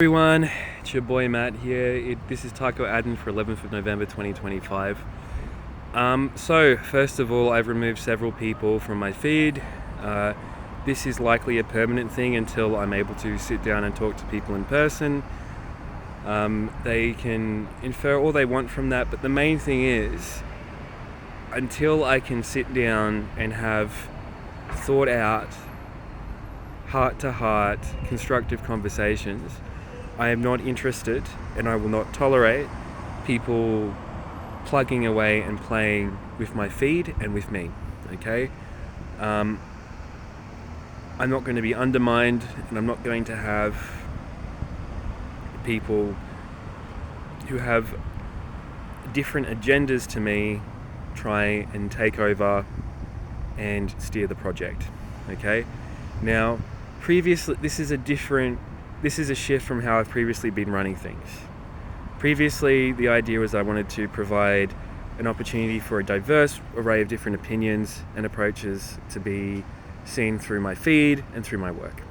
Everyone, it's your boy Matt here. This is Taco Adden for 11th of November 2025. So first of all, I've removed several people from my feed. This is likely a permanent thing until I'm able to sit down and talk to people in person. They can infer all they want from that, but the main thing is, until I can sit down and have thought out, heart-to-heart, constructive conversations, I am not interested, and I will not tolerate people plugging away and playing with my feed and with me, okay? I'm not going to be undermined, and I'm not going to have people who have different agendas to me try and take over and steer the project, okay? Now, previously, this is a shift from how I've previously been running things. Previously, the idea was I wanted to provide an opportunity for a diverse array of different opinions and approaches to be seen through my feed and through my work.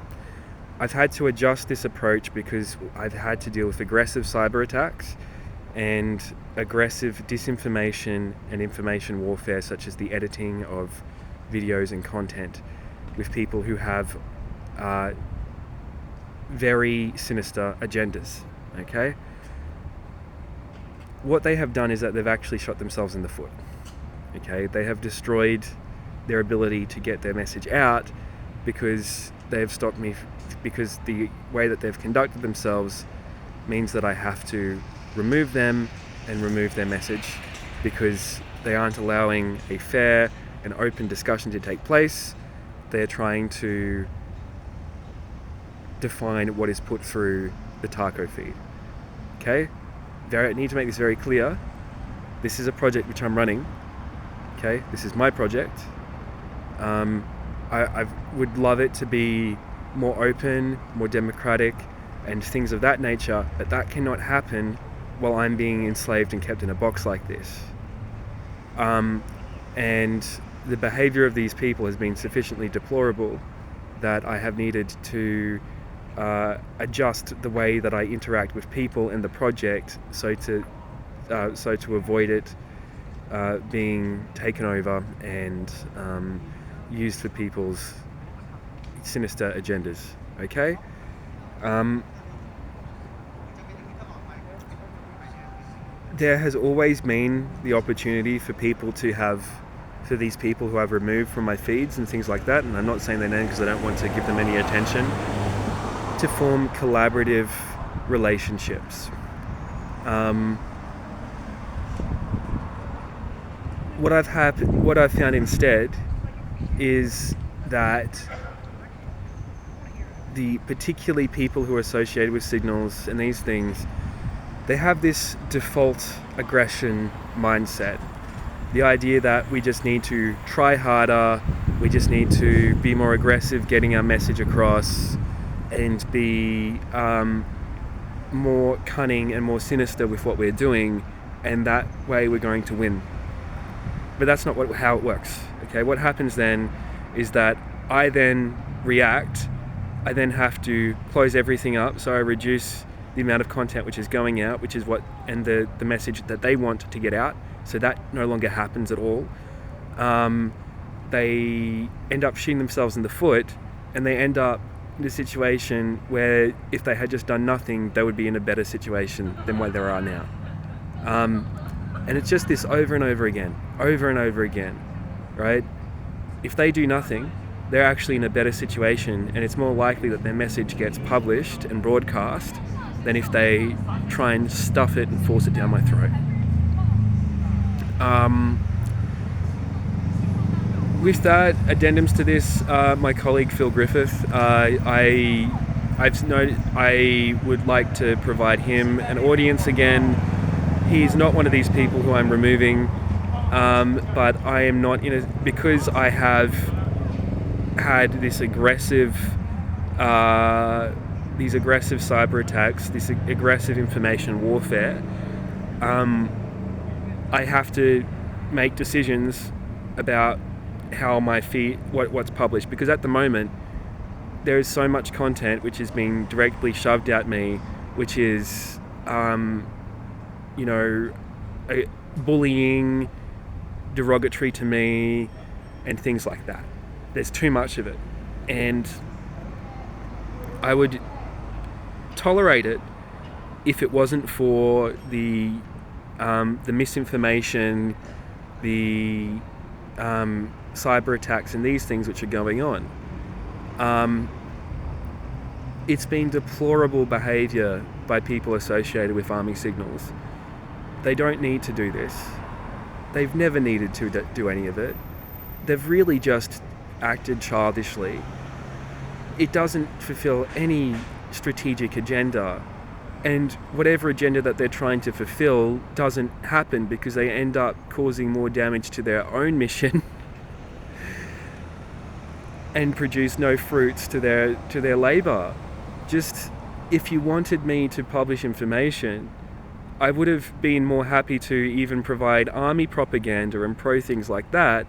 I've had to adjust this approach because I've had to deal with aggressive cyber attacks and aggressive disinformation and information warfare, such as the editing of videos and content with people who have very sinister agendas, okay? What they have done is that they've actually shot themselves in the foot, okay? They have destroyed their ability to get their message out because they've stopped me, because the way that they've conducted themselves means that I have to remove them and remove their message because they aren't allowing a fair and open discussion to take place. They're trying to define what is put through the Tac0 feed. Okay? I need to make this very clear. This is a project which I'm running. Okay? This is my project. I would love it to be more open, more democratic, and things of that nature, but that cannot happen while I'm being enslaved and kept in a box like this. And the behavior of these people has been sufficiently deplorable that I have needed to adjust the way that I interact with people in the project so to avoid it being taken over and used for people's sinister agendas, okay? There has always been the opportunity for these people who I've removed from my feeds and things like that, and I'm not saying their name because I don't want to give them any attention, to form collaborative relationships. What I've found instead is that the particularly people who are associated with signals and these things, they have this default aggression mindset. The idea that we just need to try harder, we just need to be more aggressive getting our message across, and be more cunning and more sinister with what we're doing, and that way we're going to win. But that's not how it works, okay? What happens then is that I then react, I then have to close everything up, so I reduce the amount of content which is going out, which is and the message that they want to get out, so that no longer happens at all. They end up shooting themselves in the foot, and they end up in a situation where if they had just done nothing, they would be in a better situation than where they are now. And it's just this over and over again, right? If they do nothing, they're actually in a better situation, and it's more likely that their message gets published and broadcast than if they try and stuff it and force it down my throat. With that, addendums to this, my colleague Phil Griffith, I would like to provide him an audience again. He's not one of these people who I'm removing, but I am not because I have had these aggressive cyber attacks, this aggressive information warfare. I have to make decisions about how my feed, what's published, because at the moment there is so much content which is being directly shoved at me which is, you know, bullying, derogatory to me, and things like that. There's too much of it. And I would tolerate it if it wasn't for the misinformation, the cyber attacks and these things which are going on. It's been deplorable behaviour by people associated with army signals. They don't need to do this. They've never needed to do any of it. They've really just acted childishly. It doesn't fulfill any strategic agenda, and whatever agenda that they're trying to fulfill doesn't happen because they end up causing more damage to their own mission and produce no fruits to their labour. Just, if you wanted me to publish information, I would have been more happy to even provide army propaganda and pro things like that,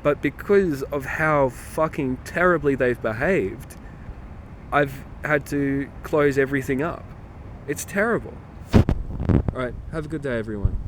but because of how fucking terribly they've behaved, I've had to close everything up. It's terrible. Alright, have a good day, everyone.